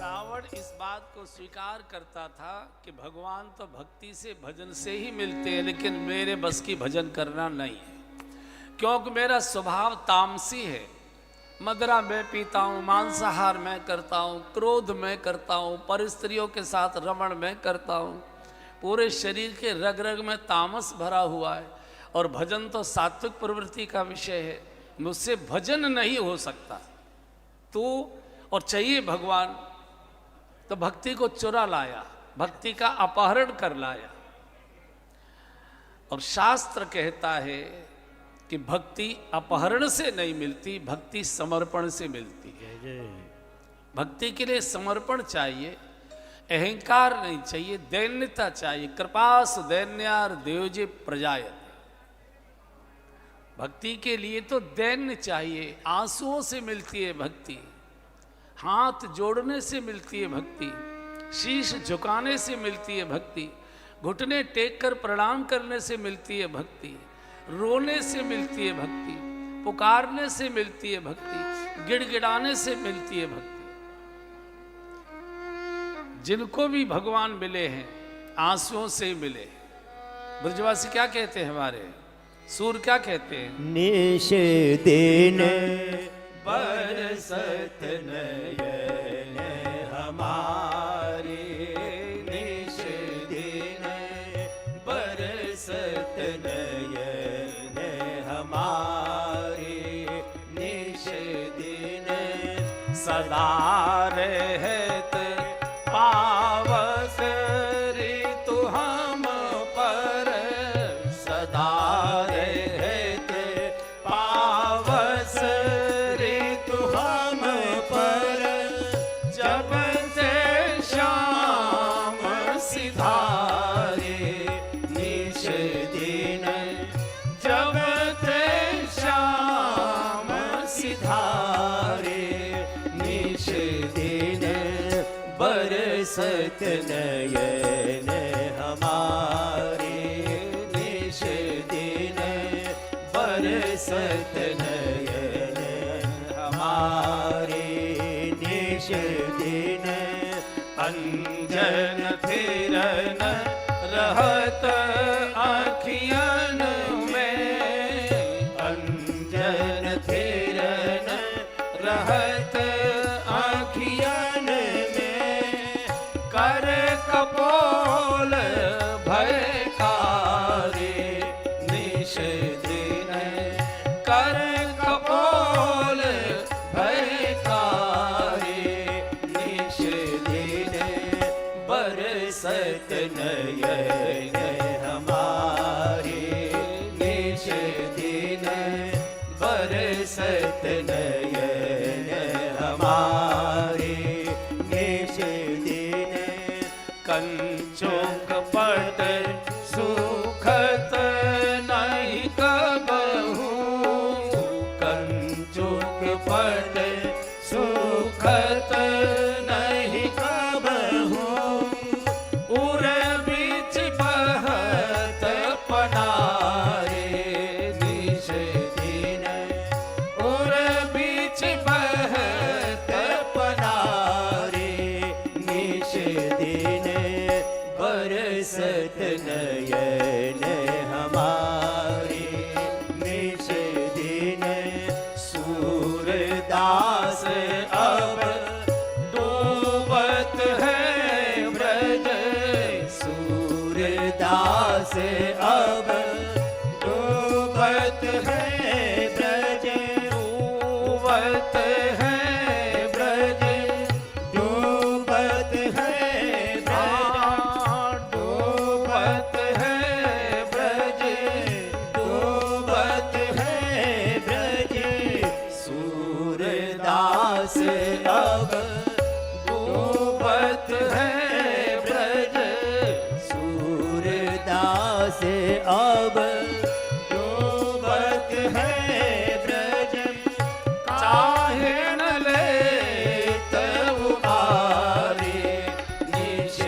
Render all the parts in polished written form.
रावण इस बात को स्वीकार करता था कि भगवान तो भक्ति से भजन से ही मिलते हैं, लेकिन मेरे बस की भजन करना नहीं है, क्योंकि मेरा स्वभाव तामसी है। मदिरा मैं पीता हूँ, मांसाहार मैं करता हूँ, क्रोध मैं करता हूँ, पर स्त्रियों के साथ रमण मैं करता हूँ। पूरे शरीर के रग रग में तामस भरा हुआ है, और भजन तो सात्विक प्रवृत्ति का विषय है। मुझसे भजन नहीं हो सकता। तो और चाहिए भगवान, तो भक्ति को चुरा लाया, भक्ति का अपहरण कर लाया। और शास्त्र कहता है कि भक्ति अपहरण से नहीं मिलती, भक्ति समर्पण से मिलती है। भक्ति के लिए समर्पण चाहिए, अहंकार नहीं चाहिए, दैन्यता चाहिए। कृपास दैन्यार देवजे प्रजायत। भक्ति के लिए तो दैन्य चाहिए, आंसुओं से मिलती है भक्ति, हाथ जोड़ने से मिलती है भक्ति, शीश झुकाने से मिलती है भक्ति, घुटने टेक कर प्रणाम करने से मिलती है भक्ति, रोने से मिलती है भक्ति, पुकारने से मिलती है भक्ति, गिड़गिड़ाने से मिलती है भक्ति। जिनको भी भगवान मिले हैं आंसुओं से ही मिले। ब्रजवासी क्या कहते हैं, हमारे सूर क्या कहते हैं? निश दिन बरसत नयन हमारे, निश दिन बरसत नयन हमारे, निश दिन सदा रहत पावक ऋतु हम पर, सदा रहत पावस ऋतु हम पर, जब से श्याम सिधारे निश दिन, जब से श्याम सिधारे निश दिन बरसत नयन हमारे, निश दिन बरसत नयन हमारे, निश दिन अंजन फिरन रहत आँखियन में, अंजन फिरन रहत आँखियन में, कर कपोल भयकारे निश दिन, कर कपोल भयकारे निश दिन बरसत नयन हमारे, निश दिन बरसत नयन हमारे, निश दिन कंचुक पट सुखत नहीं कबहू, कंचुक पट सुखत नहीं कबहू, उर बीच बहत पनारे निश दिन, उर बीच बहत पनारे निश दिन बरसत नयन हमारे, निश दिन सूरदास अब डूबत है ब्रज, सूरदास अब डूबत है ब्रज, डूबत है ब्रज, डूबत है ब्रज, डूबत है ब्रज, डूबत है ब्रज, सूरदास अब डूबत है ब्रज, सूरदास अब डूबत है ब्रज, चाहे न लेत उबारे निश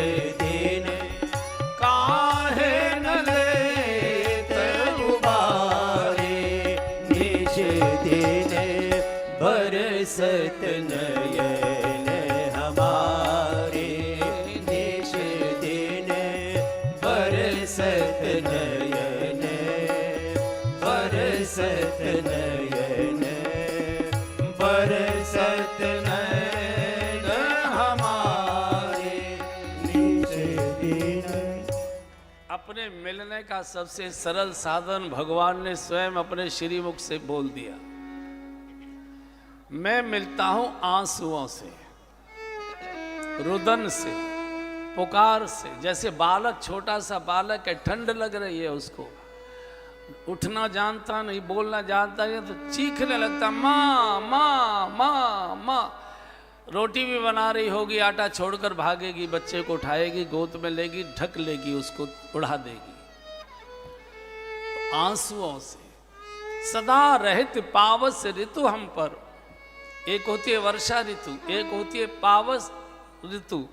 दिन, काहे न लेत उबारे निश दिन बरसत नयन हमारे। नयन बरसत नैन हमारे निज दिन। अपने मिलने का सबसे सरल साधन भगवान ने स्वयं अपने श्रीमुख से बोल दिया। मैं मिलता हूं आंसुओं से, रुदन से, पुकार से। जैसे बालक, छोटा सा बालक है, ठंड लग रही है उसको, उठना जानता नहीं, बोलना जानता नहीं, तो चीखने लगता माँ माँ माँ माँ। रोटी भी बना रही होगी, आटा छोड़कर भागेगी, बच्चे को उठाएगी, गोद में लेगी, ढक लेगी, उसको उड़ा देगी। तो आंसुओं से सदा रहत पावस ऋतु हम पर। एक होती है वर्षा ऋतु, एक होती है पावस ऋतु।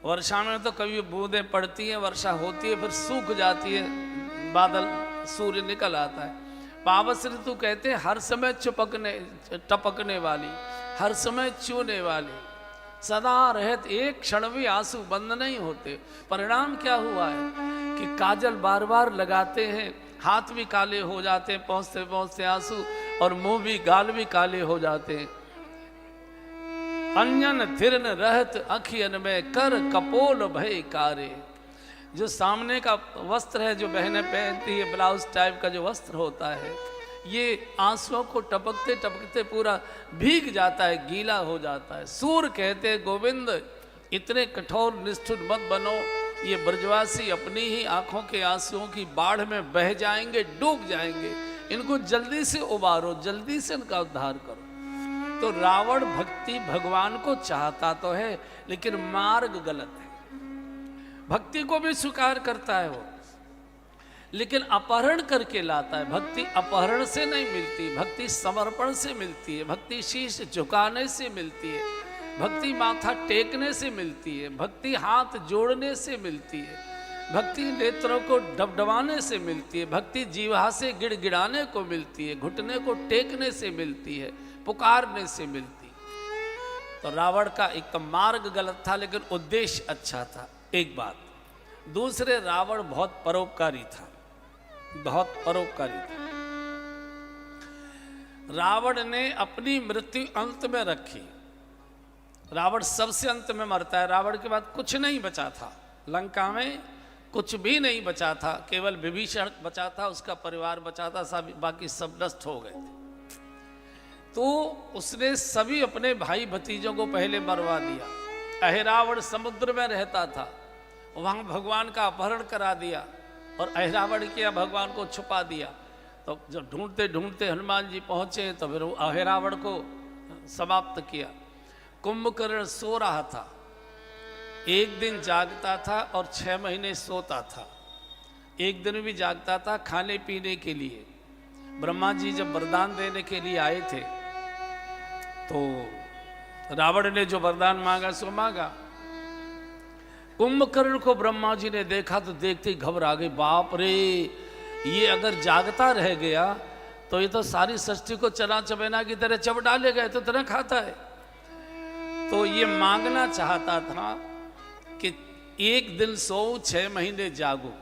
वर्षा में तो कभी बूंदें पड़ती हैं, वर्षा होती है, फिर सूख जाती है, बादल, सूर्य निकल आता है। पावस ऋतु कहते हैं हर समय टपकने वाली, हर समय चूने वाली, सदा रहत, एक क्षण भी आंसू बंद नहीं होते। परिणाम क्या हुआ है कि काजल बार बार लगाते हैं, हाथ भी काले हो जाते हैं पहुँचते पहुँचते आंसू, और मुंह भी, गाल भी काले हो जाते हैं। अंजन थिरन रहत अखियन में कर कपोल भय कारे। जो सामने का वस्त्र है, जो बहनें पहनती है, ब्लाउज टाइप का जो वस्त्र होता है, ये आंसुओं को टपकते टपकते पूरा भीग जाता है, गीला हो जाता है। सूर कहते हैं गोविंद इतने कठोर निष्ठुर मत बनो, ये ब्रजवासी अपनी ही आंखों के आंसुओं की बाढ़ में बह जाएंगे, डूब जाएंगे, इनको जल्दी से उबारो, जल्दी से इनका उद्धार करो। तो रावण भक्ति भगवान को चाहता तो है, लेकिन मार्ग गलत है। भक्ति को भी स्वीकार करता है वो, लेकिन अपहरण करके लाता है। भक्ति अपहरण से नहीं मिलती, भक्ति समर्पण से मिलती है, भक्ति शीश झुकाने से मिलती है, भक्ति माथा टेकने से मिलती है, भक्ति हाथ जोड़ने से मिलती है, भक्ति नेत्रों को डबडबाने से मिलती है, भक्ति जीवा से गिड़गिड़ाने को मिलती है, घुटने को टेकने से मिलती है, पुकारने से मिलती। तो रावण का एक तो मार्ग गलत था, लेकिन उद्देश्य अच्छा था, एक बात। दूसरे, रावण बहुत परोपकारी था, बहुत परोपकारी था। रावण ने अपनी मृत्यु अंत में रखी। रावण सबसे अंत में मरता है, रावण के बाद कुछ नहीं बचा था, लंका में कुछ भी नहीं बचा था, केवल विभीषण बचा था, उसका परिवार बचा था, सब बाकी सब नष्ट हो गए थे। तो उसने सभी अपने भाई भतीजों को पहले मरवा दिया। अहिरावण समुद्र में रहता था, वहाँ भगवान का अपहरण करा दिया और अहिरावण किया, भगवान को छुपा दिया। तो जब ढूंढते ढूंढते हनुमान जी पहुँचे तो फिर अहिरावण को समाप्त किया। कुंभकर्ण सो रहा था, एक दिन जागता था और 6 महीने सोता था, एक दिन भी जागता था खाने पीने के लिए। ब्रह्मा जी जब वरदान देने के लिए आए थे तो रावण ने जो वरदान मांगा सो मांगा। कुंभकर्ण को ब्रह्मा जी ने देखा तो देखते ही घबरा गए, बाप रे, ये अगर जागता रह गया तो ये तो सारी सृष्टि को चना चबेना की तरह चब डालेगा, तो तरह खाता है। तो ये मांगना चाहता था कि एक दिन सोऊं 6 महीने जागूं,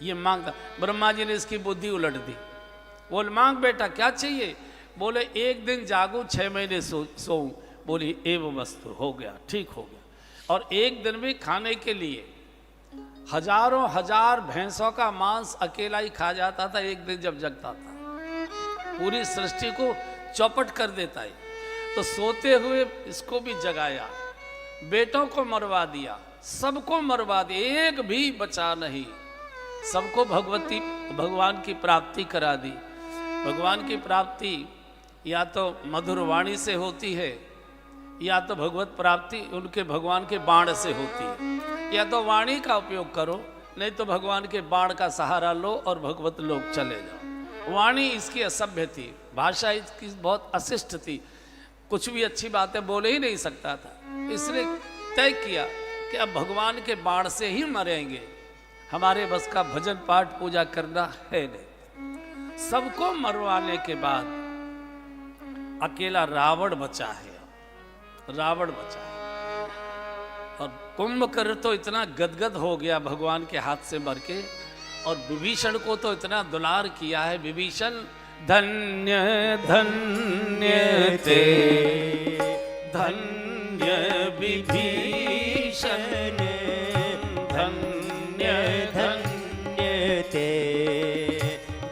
ये मांगता। ब्रह्मा जी ने इसकी बुद्धि उलट दी, बोल मांग बेटा क्या चाहिए? बोले एक दिन जागूं 6 महीने सोऊं। बोली एवं वस्तु, हो गया, ठीक हो गया। और एक दिन भी खाने के लिए हजारों हजार भैंसों का मांस अकेला ही खा जाता था एक दिन जब जगता था, पूरी सृष्टि को चौपट कर देता है। तो सोते हुए इसको भी जगाया, बेटों को मरवा दिया, सबको मरवा दिया, एक भी बचा नहीं, सबको भगवान की प्राप्ति करा दी। भगवान की प्राप्ति या तो मधुर वाणी से होती है, या तो भगवत प्राप्ति उनके भगवान के बाण से होती है। या तो वाणी का उपयोग करो, नहीं तो भगवान के बाण का सहारा लो और भगवत लोक चले जाओ। वाणी इसकी असभ्य थी, भाषा इसकी बहुत अशिष्ट थी, कुछ भी अच्छी बातें बोले ही नहीं सकता था। इसने तय किया कि अब भगवान के बाण से ही मरेंगे, हमारे बस का भजन पाठ पूजा करना है नहीं। सबको मरवाने के बाद अकेला रावण बचा है, रावण बचा है। और कुंभकर्ण तो इतना गदगद हो गया भगवान के हाथ से मर के, और विभीषण को तो इतना दुलार किया है। विभीषण धन्य धन्य ते धन्य विभीषण धन्य धन्य ते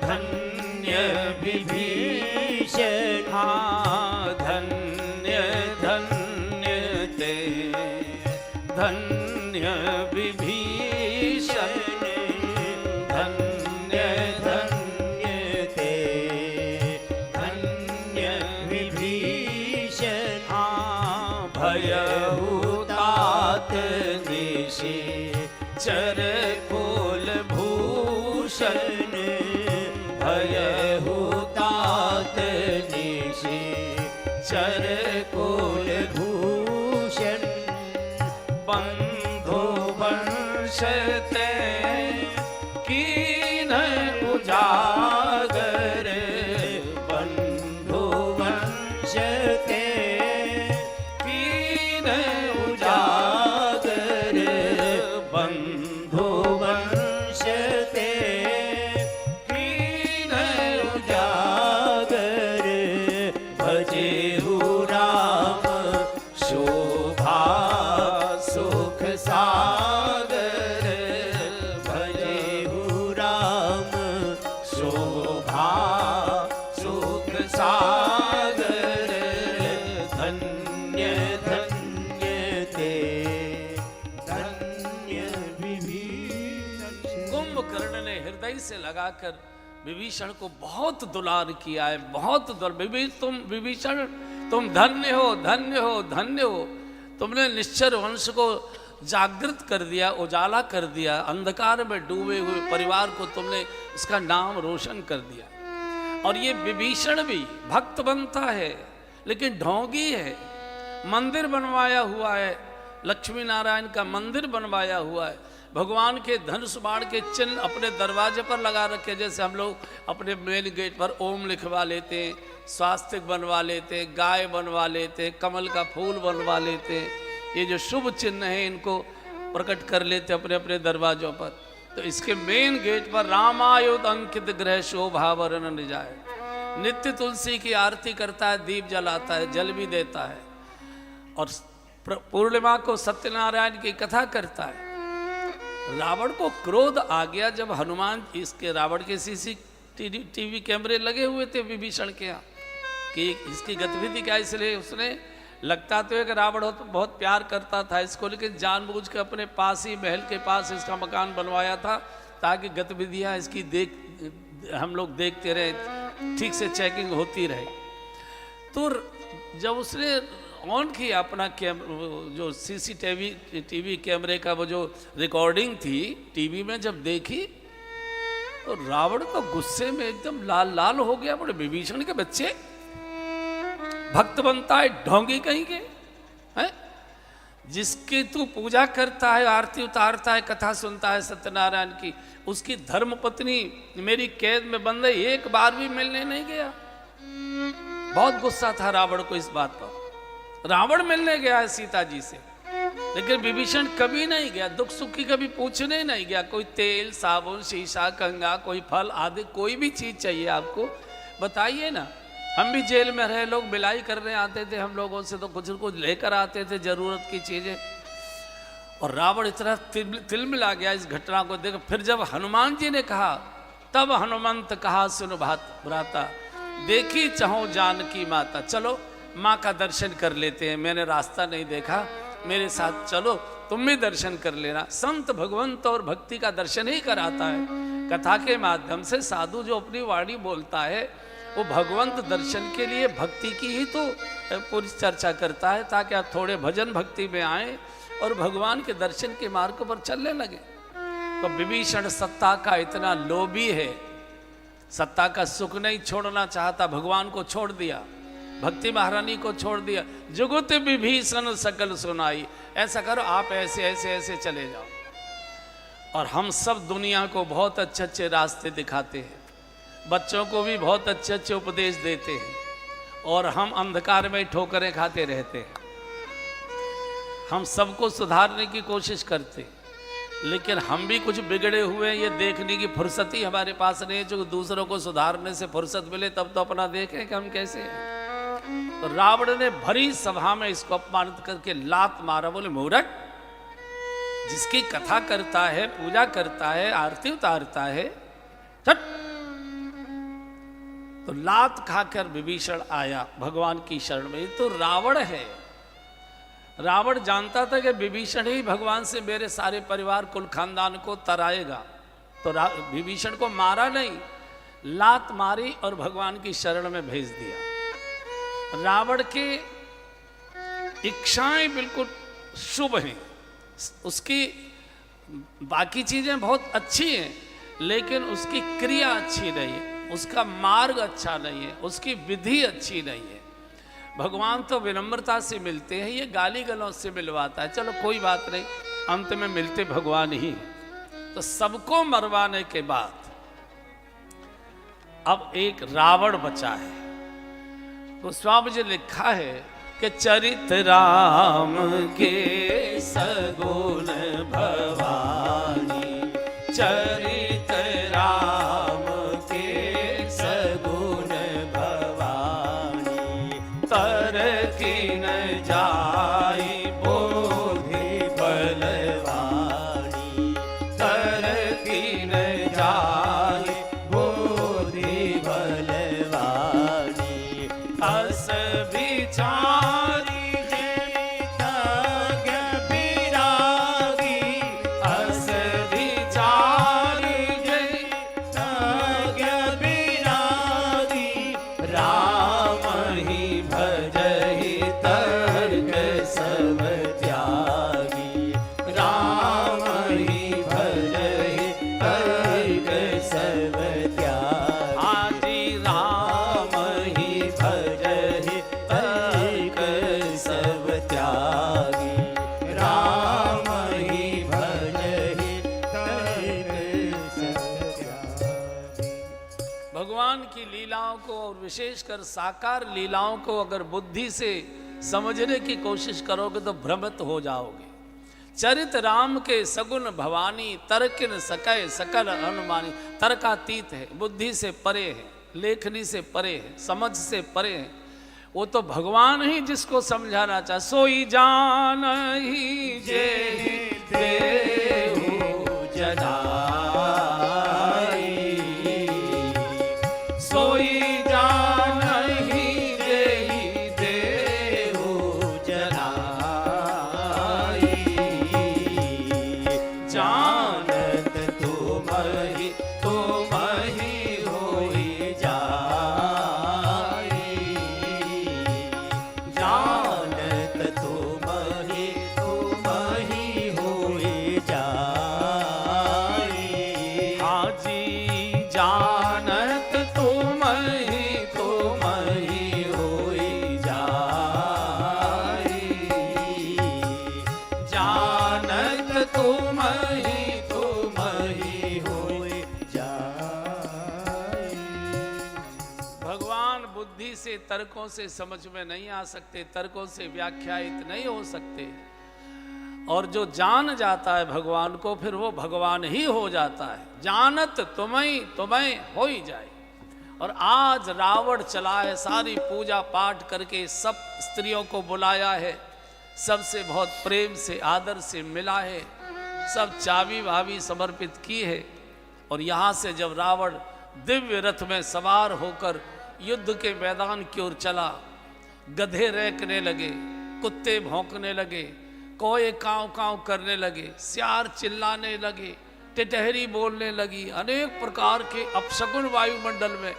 धन्य विभीषण हाँ धन्य धन्य ते धन्य विभीषण धन्य धन्य ते धन्य विभीषण हाँ भयहुतात निशि चर कुल भूषण भयहुतात निशि चर कुल भूषण बंधु वंशते कीन उजागर बंधु वंशते कीन उजागर बंधु वंशते कीन उजागर भजेहु राम शोभा सुख सागर भजेहु राम शोभा सुख सागर धन्य धन्य ते धन्य विभीषण कुंभकर्ण ने हृदय से लगाकर विभीषण को बहुत दुलार किया है, बहुत विभीषण तुम धन्य हो धन्य हो धन्य हो। तुमने निश्चर वंश को जागृत कर दिया, उजाला कर दिया, अंधकार में डूबे हुए परिवार को तुमने उसका नाम रोशन कर दिया। और ये विभीषण भी भक्त बनता है लेकिन ढोंगी है। मंदिर बनवाया हुआ है, लक्ष्मी नारायण का मंदिर बनवाया हुआ है, भगवान के धनुष बाण के चिन्ह अपने दरवाजे पर लगा रखे। जैसे हम लोग अपने मेन गेट पर ओम लिखवा लेते हैं, स्वास्तिक बनवा लेते हैं, गाय बनवा लेते हैं, कमल का फूल बनवा लेते हैं। ये जो शुभ चिन्ह है इनको प्रकट कर लेते अपने अपने दरवाजों पर। तो इसके मेन गेट पर रामायुध अंकित ग्रह शोभा वरण निजाय। नित्य तुलसी की आरती करता है, दीप जलाता है, जल भी देता है। और पूर्णिमा को सत्यनारायण की कथा करता है। रावण को क्रोध आ गया जब हनुमान इसके रावण के CCTV कैमरे लगे हुए थे विभीषण के यहाँ कि इसकी गतिविधि क्या, इसलिए उसने लगता तो है कि रावण बहुत प्यार करता था इसको, लेकिन जानबूझ के अपने पास ही महल के पास इसका मकान बनवाया था ताकि गतिविधियाँ इसकी हम लोग देखते रहे, ठीक से चेकिंग होती रहे। तो जब उसने ऑन किया अपना जो CCTV कैमरे का वो जो रिकॉर्डिंग थी टीवी में जब देखी तो रावण तो गुस्से में एकदम लाल लाल हो गया। बोले विभीषण के बच्चे भक्त बनता है, ढोंगी कहीं के हैं, जिसकी तू पूजा करता है, आरती उतारता है, कथा सुनता है सत्यनारायण की, उसकी धर्म पत्नी मेरी कैद में बंद है, एक बार भी मिलने नहीं गया। बहुत गुस्सा था रावण को इस बात पर। रावण मिलने गया है सीता जी से, लेकिन विभीषण कभी नहीं गया, दुख सुख की कभी पूछने नहीं गया। कोई तेल साबुन शीशा कंगा कोई फल आदि कोई भी चीज चाहिए आपको बताइए ना। हम भी जेल में रहे, लोग मिलाई करने आते थे हम लोगों से, तो कुछ न कुछ लेकर आते थे जरूरत की चीजें। और रावण इतना तिलमिला गया इस घटना को देख। फिर जब हनुमान जी ने कहा तब हनुमंत कहा सुन भ्राता देखी चाहो जानकी माता, चलो माँ का दर्शन कर लेते हैं, मैंने रास्ता नहीं देखा, मेरे साथ चलो तुम भी दर्शन कर लेना। संत भगवंत और भक्ति का दर्शन ही कराता है। कथा के माध्यम से साधु जो अपनी वाणी बोलता है वो भगवंत दर्शन के लिए भक्ति की ही तो पूरी चर्चा करता है, ताकि आप थोड़े भजन भक्ति में आए और भगवान के दर्शन के मार्ग पर चलने लगे। तो विभीषण सत्ता का इतना लोभी है, सत्ता का सुख नहीं छोड़ना चाहता, भगवान को छोड़ दिया, भक्ति महारानी को छोड़ दिया। जुगुत विभीषण सकल सुनाई, ऐसा करो आप ऐसे ऐसे ऐसे चले जाओ। और हम सब दुनिया को बहुत अच्छे अच्छे रास्ते दिखाते हैं, बच्चों को भी बहुत अच्छे अच्छे उपदेश देते हैं, और हम अंधकार में ठोकरें खाते रहते हैं। हम सबको सुधारने की कोशिश करते हैं, लेकिन हम भी कुछ बिगड़े हुए हैं, ये देखने की फुर्सत ही हमारे पास नहीं है। जो दूसरों को सुधारने से फुर्सत मिले तब तो अपना देखें कि हम कैसे हैं। तो रावण ने भरी सभा में इसको अपमानित करके लात मारा। बोले मूर्ख, जिसकी कथा करता है, पूजा करता है, आरती उतारता है, छट। तो लात खाकर विभीषण आया भगवान की शरण में। ये तो रावण है। रावण जानता था कि विभीषण ही भगवान से मेरे सारे परिवार कुल खानदान को तराएगा। तो विभीषण को मारा नहीं, लात मारी और भगवान की शरण में भेज दिया। रावण की इच्छाएं बिल्कुल शुभ हैं, उसकी बाकी चीजें बहुत अच्छी हैं, लेकिन उसकी क्रिया अच्छी नहीं है, उसका मार्ग अच्छा नहीं है, उसकी विधि अच्छी नहीं है। भगवान तो विनम्रता से मिलते हैं, ये गाली गलौज से मिलवाता है। चलो कोई बात नहीं, अंत में मिलते भगवान ही हैं। तो सबको मरवाने के बाद अब एक रावण बचा है। तो स्वामी जी लिखा है कि चरित राम के सगुण भवानी, चरित राम के सगुण भवानी, तर की न जाई बोधि बलवानी, तर की न जाई बोधि बलवानी, अस विचारी जनितज्ञ विरागी, अस विचारी जनितज्ञ विरागी, राम ही भजहि तर्क सब त्यागी, राम ही भजहि तर्क सब त्यागी, आजी राम ही भजहि तर्क सब त्यागी, राम ही भजहि तर्क सब त्यागी। भगवान की लीलाओं को और विशेषकर साकार लीलाओं को अगर बुद्धि से समझने की कोशिश करोगे तो भ्रमित हो जाओगे। चरित राम के सगुण भवानी, तर्क न सकै सकल अनुमानी। तर्कातीत है, बुद्धि से परे है, लेखनी से परे है, समझ से परे है। वो तो भगवान ही जिसको समझाना चाहे। सोई जान ही जे देहु जनाई, सोई जान ही जेहि देहु जनाई, जानत तुमहि तुमहि होई जाई, जानत तुमहि तुमहि होई जाई, हाजी जानत तुमहि तुमहि होई जाई, जानत तुमहि तुमहि होई जाई। भगवान बुद्धि से, तर्कों से समझ में नहीं आ सकते, तर्कों से व्याख्यायित नहीं हो सकते। और जो जान जाता है भगवान को, फिर वो भगवान ही हो जाता है। जानत तुम्हें तुम्हें हो ही जाए। और आज रावण चला है, सारी पूजा पाठ करके सब स्त्रियों को बुलाया है, सबसे बहुत प्रेम से आदर से मिला है, सब चाबी वाबी समर्पित की है। और यहाँ से जब रावण दिव्य रथ में सवार होकर युद्ध के मैदान की ओर चला, गधे रेंकने लगे, कुत्ते भौंकने लगे, कोए कांव कांव करने लगे, सियार चिल्लाने लगे, टिटहरी बोलने लगी, अनेक प्रकार के अपशकुन वायुमंडल में।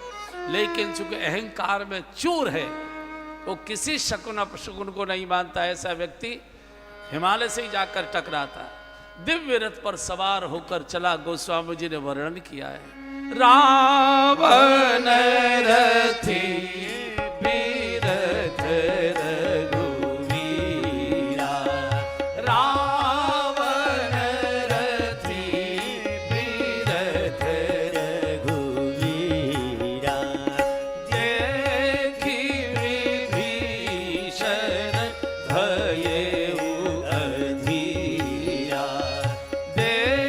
लेकिन चूंकि अहंकार में चूर है, वो किसी शकुन अपशकुन को नहीं मानता। ऐसा व्यक्ति हिमालय से ही जाकर टकराता। दिव्य रथ पर सवार होकर चला, गोस्वामी जी ने वर्णन किया है। रावण रथी बीरथ रघुवीरा, रावण रथी बीरथ रघुवीरा, देखी विभीषण भयउ अधीरा, देखी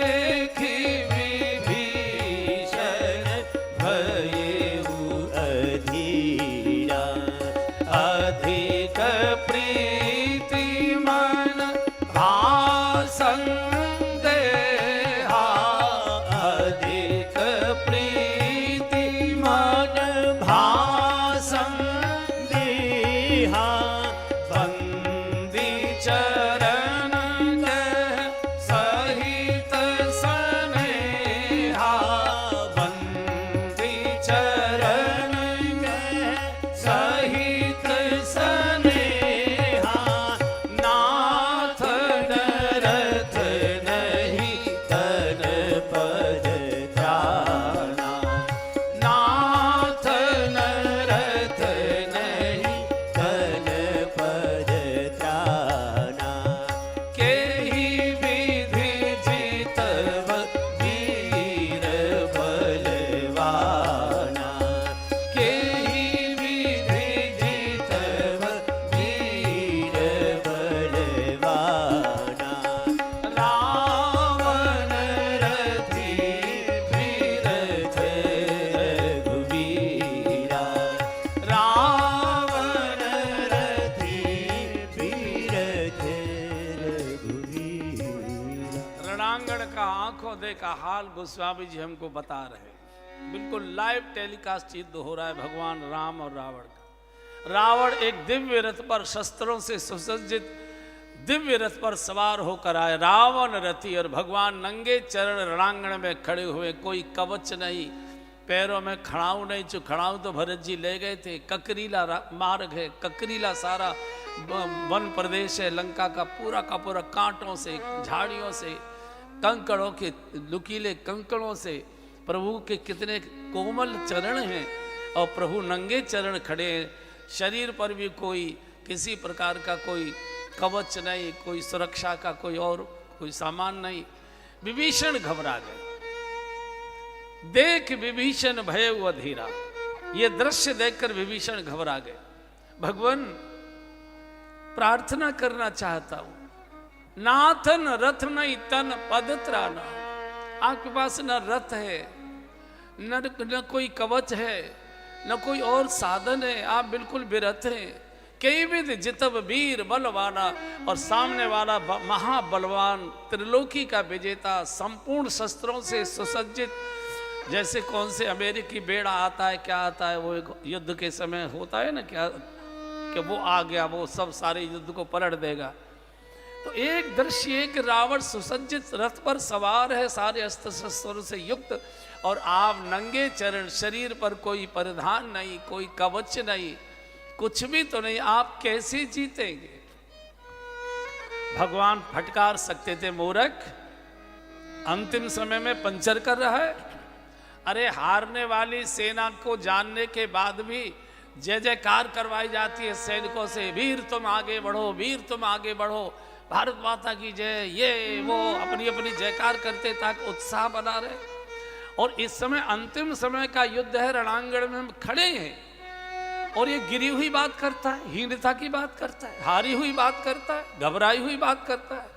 रणांगण का आंखों देखा हाल गोस्वामी जी हमको बता रहे हैं। बिल्कुल लाइव टेलीकास्ट युद्ध हो रहा है भगवान राम और रावण का। रावण एक दिव्य रथ पर शस्त्रों से सुसज्जित दिव्य रथ पर सवार होकर आए। रावण रथी और भगवान नंगे चरण रणांगण में खड़े हुए। कोई कवच नहीं, पैरों में खड़ाऊ नहीं। जो खड़ाऊ तो भरत जी ले गए थे। ककरीला मार्ग है, ककरीला सारा वन प्रदेश है। लंका का पूरा कांटों से, झाड़ियों से, कंकड़ों के नुकीले कंकड़ों से। प्रभु के कितने कोमल चरण हैं और प्रभु नंगे चरण खड़े हैं। शरीर पर भी कोई किसी प्रकार का कोई कवच नहीं, कोई सुरक्षा का कोई सामान नहीं। विभीषण घबरा गए। देख विभीषण भय अधीरा। ये दृश्य देखकर विभीषण घबरा गए। भगवान प्रार्थना करना चाहता हूं, नाथन रथ नहीं तन पद त्राना। आपके पास न रथ है, न कोई कवच है, न कोई और साधन है। आप बिल्कुल विरथ हैं। कई विध जितब वीर बलवाना। और सामने वाला महाबलवान, त्रिलोकी का विजेता, संपूर्ण शस्त्रों से सुसज्जित। जैसे कौन से अमेरिकी बेड़ा आता है, क्या आता है, वो एक युद्ध के समय होता है ना, क्या कि वो आ गया, वो सब सारे युद्ध को पलट देगा। तो एक दृश्य एक रावण सुसज्जित रथ पर सवार है, सारे अस्त्र शस्त्रों से युक्त, और आप नंगे चरण, शरीर पर कोई परिधान नहीं, कोई कवच नहीं, कुछ भी तो नहीं। आप कैसे जीतेंगे? भगवान फटकार सकते थे, मूर्ख, अंतिम समय में पंचर कर रहा है। अरे हारने वाली सेना को जानने के बाद भी जय जयकार करवाई जाती है सैनिकों से, वीर तुम आगे बढ़ो, वीर तुम आगे बढ़ो, भारत माता की जय, ये वो अपनी अपनी जयकार करते ताकि उत्साह बना रहे। और इस समय अंतिम समय का युद्ध है, रणांगण में हम खड़े हैं और ये गिरी हुई बात करता है, हीनता की बात करता है, हारी हुई बात करता है, घबराई हुई बात करता है।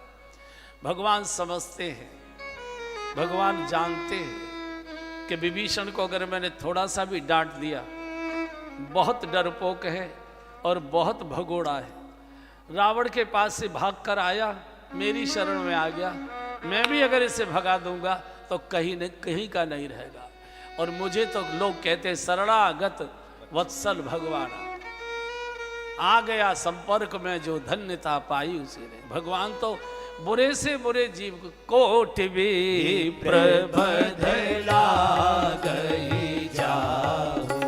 भगवान समझते हैं, भगवान जानते हैं कि विभीषण को अगर मैंने थोड़ा सा भी डांट दिया, बहुत डरपोक है और बहुत भगोड़ा है। रावण के पास से भागकर आया, मेरी शरण में आ गया। मैं भी अगर इसे भगा दूंगा तो कहीं न कहीं का नहीं रहेगा। और मुझे तो लोग कहते शरणागत वत्सल भगवान। आ गया संपर्क में जो धन्यता पाई उसी ने। भगवान तो बुरे से बुरे जीव को कोटि विप्र बधला गई जाहु,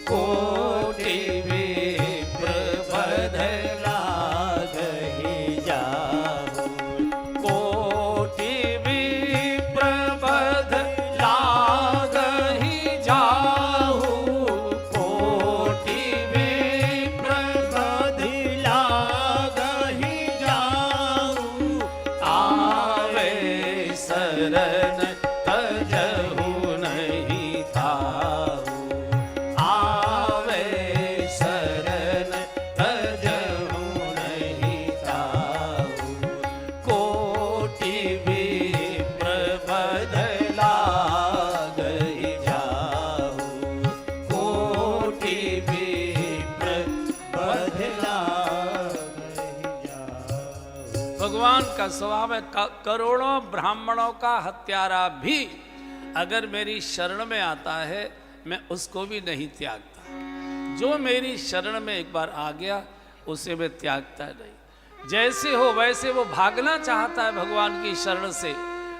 कोटि विप्र बधला गई जाहु, कोटि विप्र बधला गई जाहु, कोटि विप्र बधला गई जाहु, आवे शरण तजहु नहीं ताहु, आवे शरण तजहु नहीं ताहु, कोटि विप्र बधला गई जाहु, कोटि विप्र बधला गई जाहु। भगवान का स्वभाव है, करोड़ों ब्राह्मणों का हत्यारा भी अगर मेरी शरण में आता है, मैं उसको भी नहीं त्यागता। जो मेरी शरण में एक बार आ गया, उसे मैं त्यागता नहीं। जैसे हो वैसे वो भागना चाहता है भगवान की शरण से।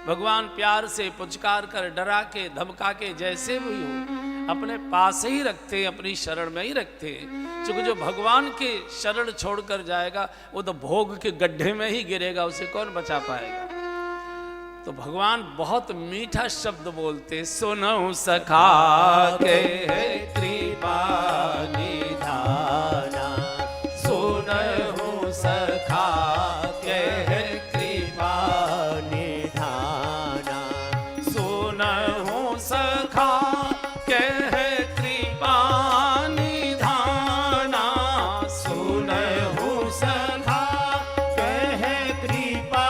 भगवान प्यार से पुचकार कर, डरा के, धमका के, जैसे भी हो अपने पास ही रखते, अपनी शरण में ही रखते। क्योंकि जो भगवान के शरण छोड़कर जाएगा वो तो भोग के गड्ढे में ही गिरेगा, उसे कौन बचा पाएगा। तो भगवान बहुत मीठा शब्द बोलते, सुनऊ सखा के कृपा निधाना, सुनहु सखा के कृपा निधाना, सुनहु सखा कह कृपा निधाना, सुनहु सखा कह कृपा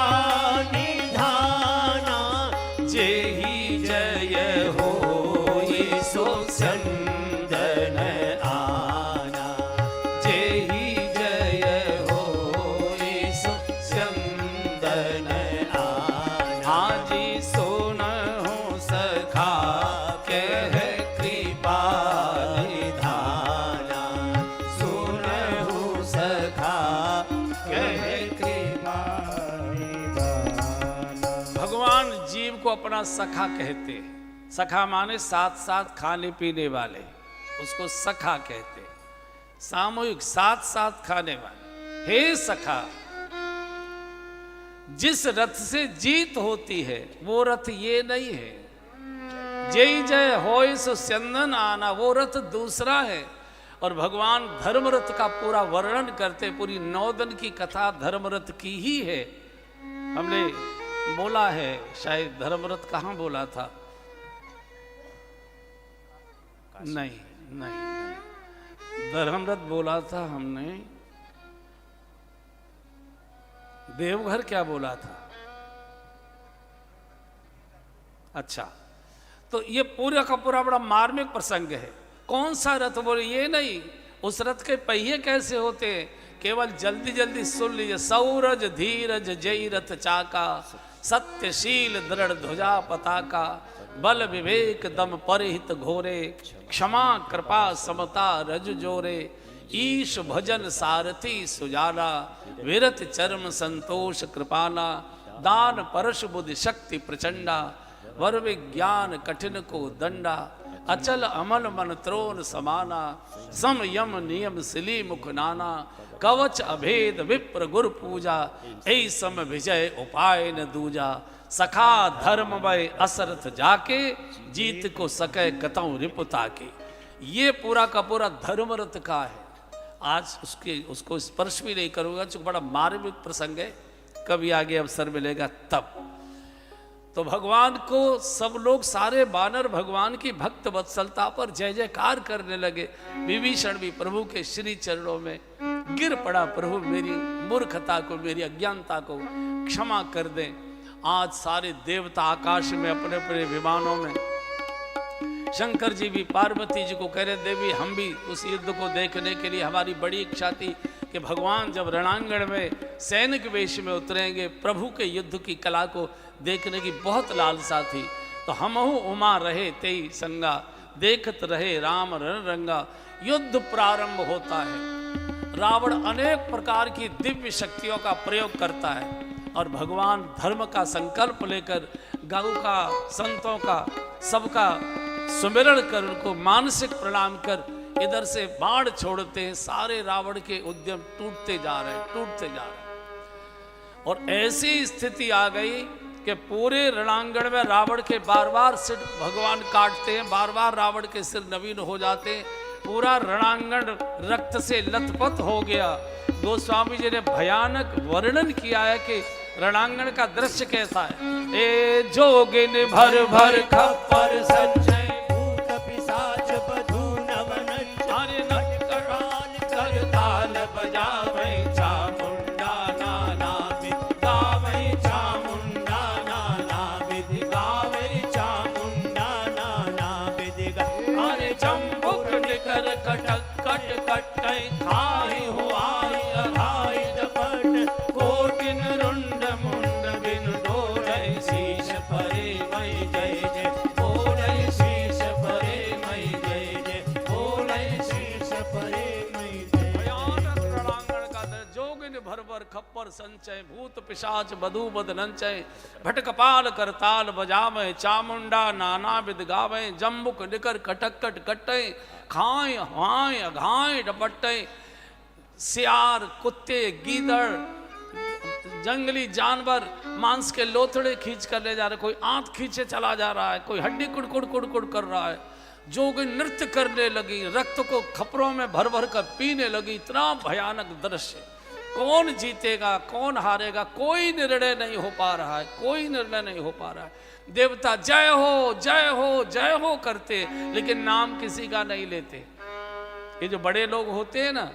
निधाना, जेहि जय हो सो चंदन आ जीव को अपना सखा कहते हैं। सखा माने साथ साथ खाने पीने वाले, उसको सखा कहते हैं। सामूहिक साथ साथ खाने वाले। हे सखा, जिस रथ से जीत होती है वो रथ ये नहीं है। जय जय होय सो स्यंदन आना, वो रथ दूसरा है। और भगवान धर्मरथ का पूरा वर्णन करते, पूरी 9 दिन की कथा धर्मरथ की ही है। हमने बोला है, शायद धर्मरथ कहाँ बोला था? नहीं, धर्मरथ बोला था हमने। देवघर क्या बोला था? अच्छा, तो ये पूरा का पूरा बड़ा मार्मिक प्रसंग है। कौन सा रथ बोले ये नहीं, उस रथ के पहिए कैसे होते हैं, केवल जल्दी जल्दी सुन लीजिए। सौरज धीरज जय रथ चाका, सत्यशील दृढ़ ध्वजा पताका, बल विवेक दम परहित घोरे, क्षमा कृपा समता रज जोरे, ईश भजन सारथी सुजाला, विरत चर्म संतोष कृपाला, दान परश बुद्धि शक्ति प्रचंडा, वर विज्ञान कठिन को दंडा, अचल अमल मन त्रोन समाना, सम यम नियम सिली मुख नाना, कवच अभेद विप्र गुरु पूजा, ऐ सम विजय उपाय न दूजा, सखा धर्म वय असरथ जाके, जीत को सके कतौ रिपुता के। ये पूरा का पूरा धर्मरथ का है। आज उसको स्पर्श भी नहीं करूंगा, चूंकि बड़ा मार्मिक प्रसंग है, कभी आगे अवसर मिलेगा तब। तो भगवान को सब लोग, सारे बानर भगवान की भक्त वत्सलता पर जय जयकार करने लगे। विभीषण भी प्रभु के श्री चरणों में गिर पड़ा, प्रभु मेरी मूर्खता को, मेरी अज्ञानता को क्षमा कर दें। आज सारे देवता आकाश में अपने अपने विमानों में, शंकर जी भी पार्वती जी को कह रहे, देवी हम भी उस युद्ध को देखने के लिए, हमारी बड़ी इच्छा थी कि भगवान जब रणांगण में सैनिक वेश में उतरेंगे, प्रभु के युद्ध की कला को देखने की बहुत लालसा थी। तो हमहु उमा रहे तेई संगा, देखत रहे राम रण रंगा। युद्ध प्रारंभ होता है। रावण अनेक प्रकार की दिव्य शक्तियों का प्रयोग करता है और भगवान धर्म का संकल्प लेकर गौ का, संतों का, सबका सुमिरण कर, उनको मानसिक प्रणाम कर इधर से बाण छोड़ते हैं। सारे रावण के उद्यम टूटते जा रहे हैं, टूटते जा रहे हैं। और ऐसी स्थिति आ गई कि पूरे रणांगण में रावण के बार बार सिर भगवान काटते हैं, बार बार रावण के सिर नवीन हो जाते हैं। पूरा रणांगण रक्त से लथपथ हो गया। गोस्वामी जी ने भयानक वर्णन किया है कि रणांगण का दृश्य कैसा है। ए जोगिन भर भर खप्पर संचय, भूत पिशाच बधू नवन, हरि नटकराल कर ताल बजावे चामुंडा नाना विध गावे, चामुंडा नाना विध गावे, चामुंडा नाना विध गावे। हरि चंबुक निकर कटक कट कटै, खाहि हुआई अघाई दपट, कोटिन रुंड मुंड बिन डोरै, शीश परे मई जय जय, बोलै शीश परे मई जय जय, बोलै शीश परे मई जय। भयानक रणांगण का दृश्य। जोगिन भर भर खप्पर संचय, भूत पिशाच बधू बद नंचय, भटकपाल करताल बजावे, चामुंडा नाना विध गावे, जम्बुक निकर कटक कट कटै, खाए हाय अघाय डपटै। सियार, कुत्ते, गीदड़, जंगली जानवर मांस के लोथड़े खींच कर ले जा रहे, कोई आंत खींचे चला जा रहा है, कोई हड्डी कुड़कुड़ कुड़कुड़ कर रहा है। जोगी नृत्य करने लगी, रक्त को खपरों में भर भर कर पीने लगी। इतना भयानक दृश्य। कौन जीतेगा, कौन हारेगा, कोई निर्णय नहीं हो पा रहा है, कोई निर्णय नहीं हो पा रहा है। देवता जय हो जय हो जय हो करते, लेकिन नाम किसी का नहीं लेते। ये जो बड़े लोग होते हैं ना,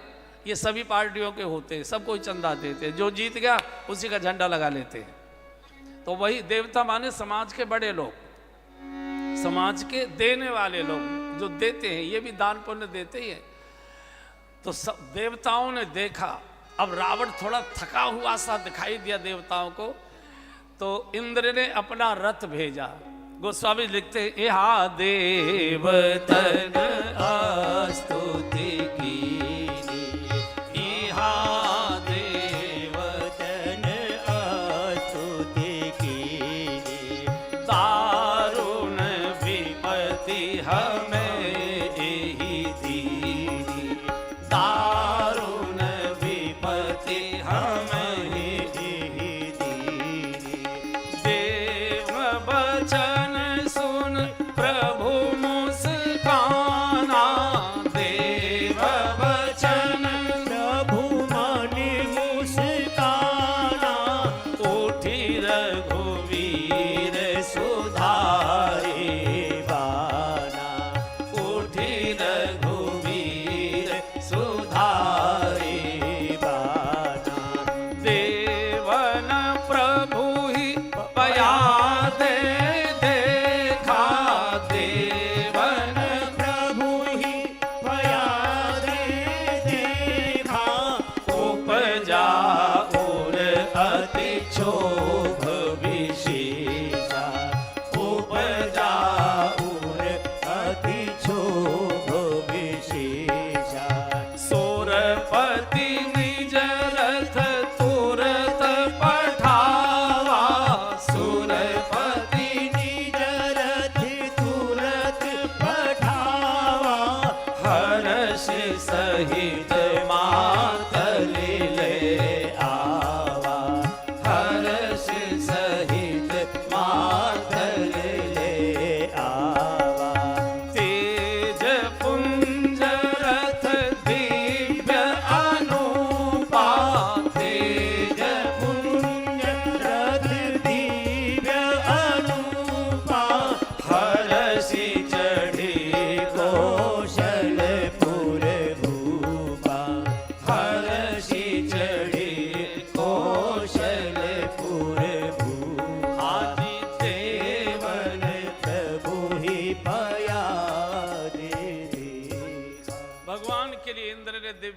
ये सभी पार्टियों के होते हैं, सब कोई चंदा देते हैं, जो जीत गया उसी का झंडा लगा लेते हैं। तो वही देवता माने समाज के बड़े लोग, समाज के देने वाले लोग जो देते हैं, ये भी दान पुण्य देते ही है। तो सब देवताओं ने देखा, अब रावण थोड़ा थका हुआ सा दिखाई दिया देवताओं को, तो इंद्र ने अपना रथ भेजा। गोस्वामी लिखते हैं, यहाँ देवतन स्तुति कीनी, यहाँ देवतन स्तुति कीनी,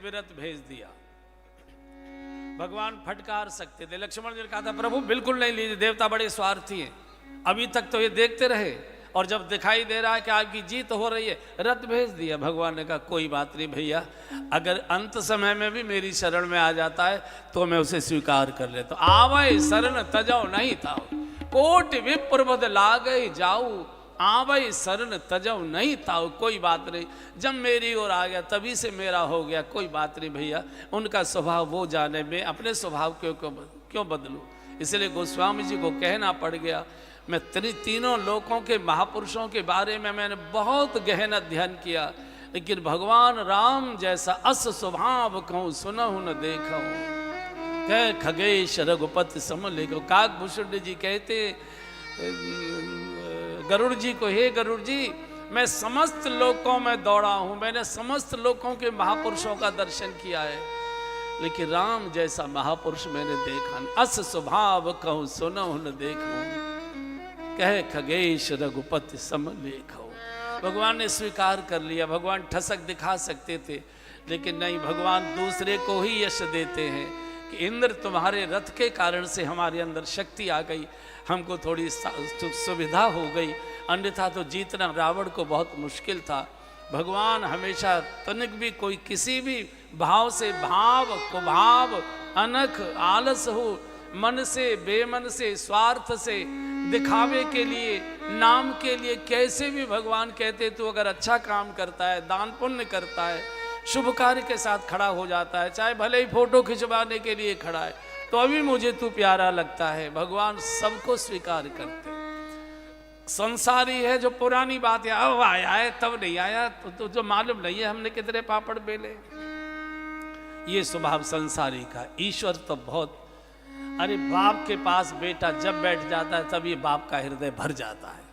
विरत भेज दिया। भगवान फटकार सकते थे। लक्ष्मण जी ने कहा था प्रभु बिल्कुल नहीं लीजिए, देवता बड़े स्वार्थी हैं, अभी तक तो ये देखते रहे और जब दिखाई दे रहा है कि आपकी जीत हो रही है, रथ भेज दिया। भगवान ने कहा कोई बात नहीं भैया, अगर अंत समय में भी मेरी शरण में आ जाता है तो मैं उसे स्वीकार कर लेता हूं। आवै शरण तजौ नहीं ताऊ, कोटि विप्र बद लागै जाऊ, आवै शरण तजौ नहीं ताऊ। कोई बात नहीं, जब मेरी ओर आ गया तभी से मेरा हो गया, कोई बात नहीं भैया, उनका स्वभाव वो जाने, में अपने स्वभाव क्यों बदलूं। इसलिए गोस्वामी जी को कहना पड़ गया। मैं तीनों लोकों के महापुरुषों के बारे में मैंने बहुत गहन अध्ययन किया, लेकिन भगवान राम जैसा अस स्वभाव कहूँ सुनहु न देखूं, कह खगेश रघुपति सम लेखो। काकभूषण जी कहते गरुड़ जी को, हे गरुड़ जी मैं समस्त लोकों में दौड़ा हूँ, मैंने समस्त लोकों के महापुरुषों का दर्शन किया है, लेकिन राम जैसा महापुरुष मैंने देखा नहीं। अस स्वभाव कहूँ सुनहु न देखूं, कह खगेश रघुपति सम लेखो। भगवान ने स्वीकार कर लिया। भगवान ठसक दिखा सकते थे, लेकिन नहीं, भगवान दूसरे को ही यश देते हैं कि इंद्र तुम्हारे रथ के कारण से हमारे अंदर शक्ति आ गई, हमको थोड़ी सुविधा हो गई, अन्यथा तो जीतना रावण को बहुत मुश्किल था। भगवान हमेशा तनिक भी कोई किसी भी भाव से, भाव कुभाव अनख आलस हो, मन से बेमन से, स्वार्थ से, दिखावे के लिए, नाम के लिए, कैसे भी भगवान कहते तू अगर अच्छा काम करता है, दान पुण्य करता है, शुभ कार्य के साथ खड़ा हो जाता है, चाहे भले ही फोटो खिंचवाने के लिए खड़ा है, तो अभी मुझे तू प्यारा लगता है। भगवान सबको स्वीकार करते। संसारी है जो पुरानी बात है, अब आया है तब नहीं आया तो जो मालूम नहीं है हमने कितने पापड़ बेले, ये स्वभाव संसारी का। ईश्वर तो बहुत, अरे बाप के पास बेटा जब बैठ जाता है तब ये बाप का हृदय भर जाता है।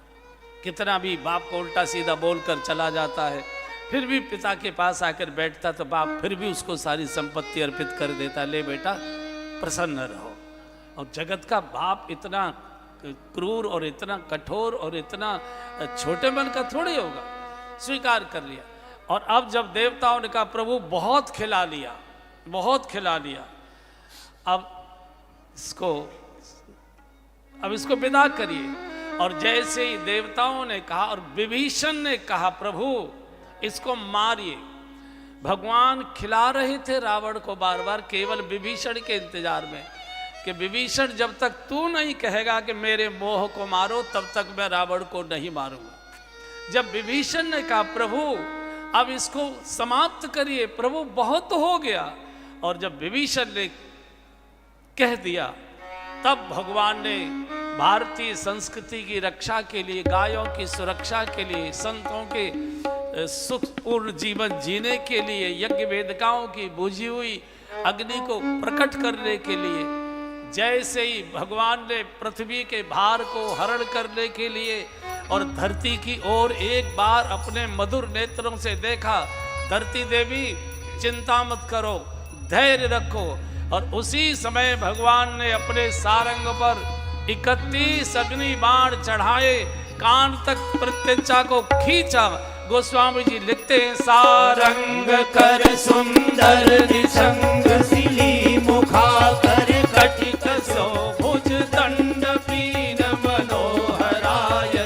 कितना भी बाप को उल्टा सीधा बोलकर चला जाता है, फिर भी पिता के पास आकर बैठता तो बाप फिर भी उसको सारी संपत्ति अर्पित कर देता, ले बेटा प्रसन्न रहो। और जगत का बाप इतना क्रूर और इतना कठोर और इतना छोटे मन का थोड़ी होगा। स्वीकार कर लिया। और अब जब देवताओं ने कहा प्रभु बहुत खिला लिया, बहुत खिला लिया, अब इसको विदा करिए। और जैसे ही देवताओं ने कहा और विभीषण ने कहा प्रभु इसको मारिए। भगवान खिला रहे थे रावण को बार बार, केवल विभीषण के इंतजार में कि विभीषण जब तक तू नहीं कहेगा कि मेरे मोह को मारो तब तक मैं रावण को नहीं मारूंगा। जब विभीषण ने कहा प्रभु अब इसको समाप्त करिए, प्रभु बहुत हो गया, और जब विभीषण ने कह दिया तब भगवान ने भारतीय संस्कृति की रक्षा के लिए, गायों की सुरक्षा के लिए, संतों के सुखपूर्ण जीवन जीने के लिए, यज्ञ वेदिकाओं की बुझी हुई अग्नि को प्रकट करने के लिए, जैसे ही भगवान ने पृथ्वी के भार को हरण करने के लिए और धरती की ओर एक बार अपने मधुर नेत्रों से देखा, धरती देवी चिंता मत करो, धैर्य रखो। और उसी समय भगवान ने अपने सारंग पर 31 अग्नि बाण चढ़ाए, कान तक प्रत्यंचा को खींचा। गोस्वामी जी लिखते हैं सारंग कर सुंदर निसंग सिली मुखा कर कटित सो भुज दंड पीन मनोहराय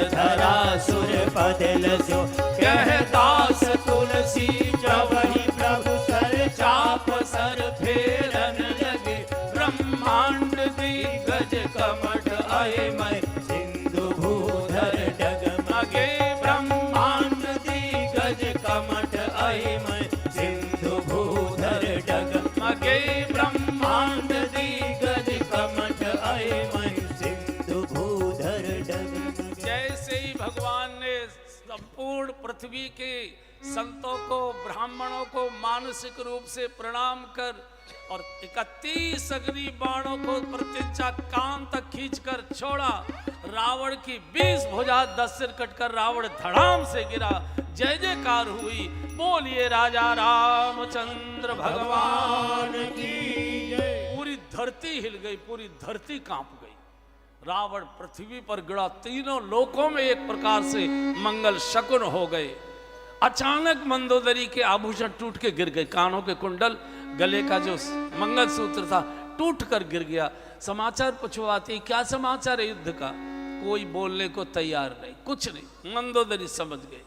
धरा सुर बदल सो कह दास तुलसी जवहि प्रभु सर चाप सर फेरन लगे ब्रह्मांड दिग्गज कमठ आए मैं सिंधु भूधर डगमगे ब्रह्मांड दिग्गज कमठ आए मैं सिंधु भूधर डगमगे ब्रह्मांड दिग्गज कमठ आए मैं सिंधु भूधर डगमगे। जैसे ही भगवान ने संपूर्ण पृथ्वी के संतों को, ब्राह्मणों को मानसिक रूप से प्रणाम कर और 31 अग्नि बाणों को प्रत्यंचा कान तक खींचकर छोड़ा, रावण की 20 भुजा 10 सिर कटकर रावण धड़ाम से गिरा। जय जयकार हुई, बोलिए राजा रामचंद्र भगवान की जय। पूरी धरती हिल गई, पूरी धरती कांप गई। रावण पृथ्वी पर गिरा, तीनों लोकों में एक प्रकार से मंगल शकुन हो गए। अचानक मंदोदरी के आभूषण टूट के गिर गए, कानों के कुंडल, गले का जो मंगलसूत्र था टूट कर गिर गया। समाचार पूछवाते, क्या समाचार है युद्ध का? कोई बोलने को तैयार नहीं, कुछ नहीं। मंदोदरी समझ गई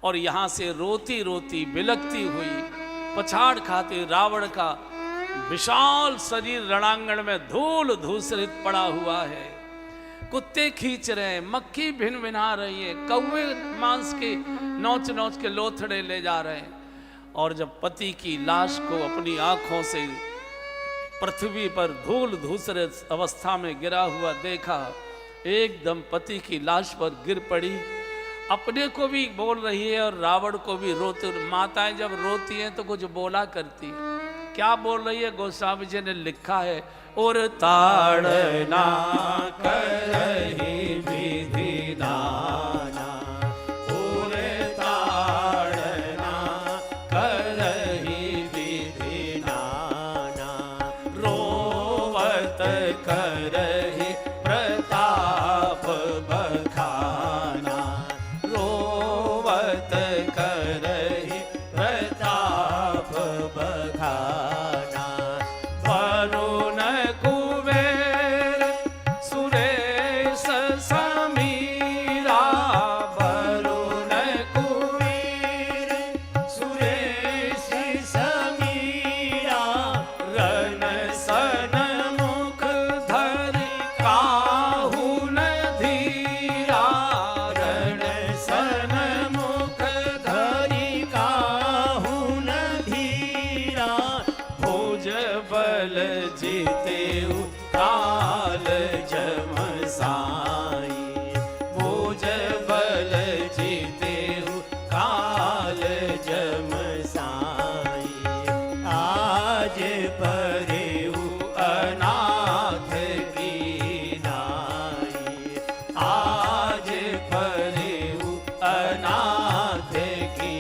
और यहाँ से रोती रोती बिलकती हुई पछाड़ खाते रावण का विशाल शरीर रणांगण में धूल धूसरित पड़ा हुआ है। कुत्ते खींच रहे हैं, मक्खी भिन भिना रही है, कौवे मांस के नोच नोच के लोथड़े ले जा रहे हैं। और जब पति की लाश को अपनी आंखों से पृथ्वी पर धूल धूसरित अवस्था में गिरा हुआ देखा, एकदम पति की लाश पर गिर पड़ी। अपने को भी बोल रही है और रावण को भी रोते। माताएं जब रोती हैं तो कुछ बोला करती है। क्या बोल रही है? गोस्वामी जी ने लिखा है, और ताड़ना करहि विधि नाना, और ताड़ना करहि विधि नाना, रोवत करहि प्रताप बखाना, रोवत करहि प्रताप बखाना। वरुण कुबेर सुरेश समीरा, वरुण कुबेर सुरेश समीरा, रण सन मुख धरि काहू न धीरा, रण सन मुख धरि काहू न धीरा, भुज बल जीतेउ काल जम साई, भुज बल जीतेउ काल जम साई। आज परेउ अनाथ की नाई, आज परेउ अनाथ की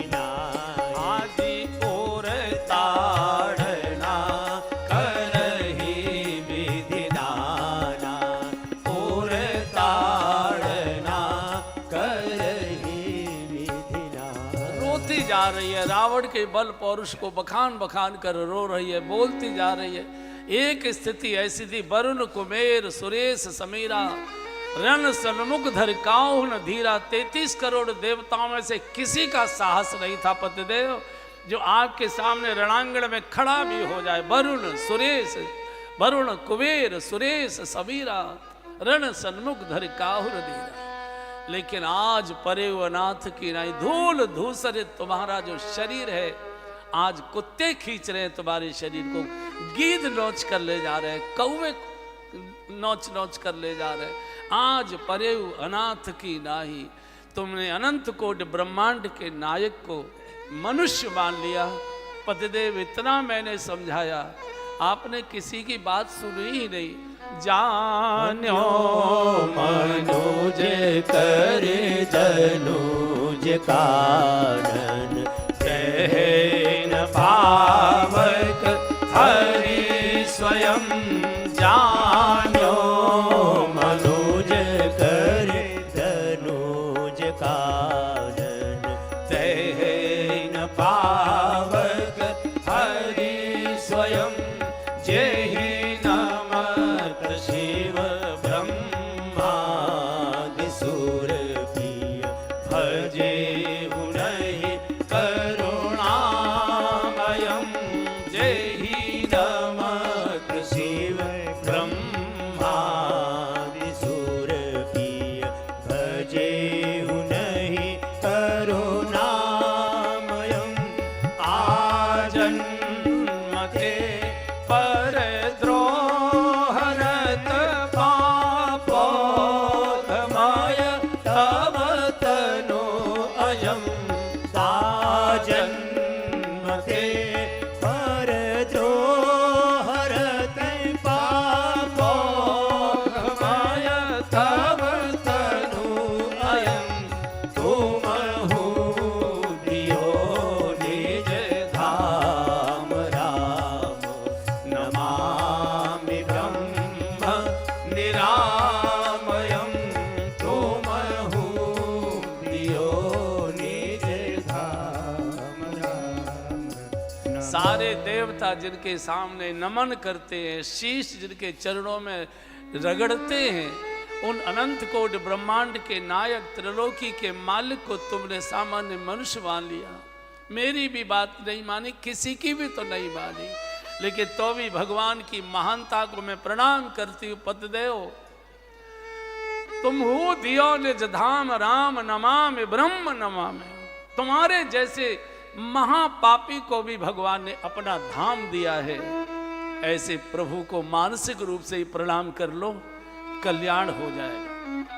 नाई। आदि और ताड़ना करहि विधि नाना, और ताड़ना करहि विधि नाना। रोती जा रही है, रावण के बल पौरुष को बखान बखान कर रो रही है, बोलती जा रही है। एक स्थिति ऐसी थी, वरुण कुमेर सुरेश समीरा, रण सन्मुख धर काहू न धीरा। 33 करोड़ देवताओं में से किसी का साहस नहीं था पतिदेव जो आपके सामने रणांगण में खड़ा भी हो जाए। वरुण सुरेश, वरुण कुबेर सुरेश समीरा, रण सन्मुख धर काहू न धीरा। लेकिन आज परेव अनाथ की नाई, धूल धूसरित तुम्हारा जो शरीर है, आज कुत्ते खींच रहे हैं तुम्हारे शरीर को, गीध नोच कर ले जा रहे हैं, कौवे नोच नोच कर ले जा रहे हैं। आज परेव अनाथ की नाही, तुमने अनंत कोटि ब्रह्मांड के नायक को मनुष्य मान लिया। पतिदेव इतना मैंने समझाया, आपने किसी की बात सुनी ही नहीं। जान्यो मनुज करे जनुज कारण, कहे न पावक हरि स्वयं। जान्यो मनुज करे जनुज कारण, कहे न पावक हरि स्वयं। जेहि नमत शिव ब्रह्मादि सुर प्रिय, भजे उनहि करुणामयम्। जेहि नमत शिव देवता जिनके सामने नमन करते हैं, शीश जिनके चरणों में रगड़ते हैं, उन अनंत कोटि ब्रह्मांड के नायक त्रिलोकी के मालिक को तुमने सामान्य मनुष्य मान लिया। मेरी भी बात नहीं मानी, किसी की भी तो नहीं मानी, लेकिन तो भी भगवान की महानता को मैं प्रणाम करती हूँ। पतिदेव तुम हो दियो निज धाम राम नमामि ब्रह्म नमामि। तुम्हारे जैसे महापापी को भी भगवान ने अपना धाम दिया है। ऐसे प्रभु को मानसिक रूप से ही प्रणाम कर लो, कल्याण हो जाएगा।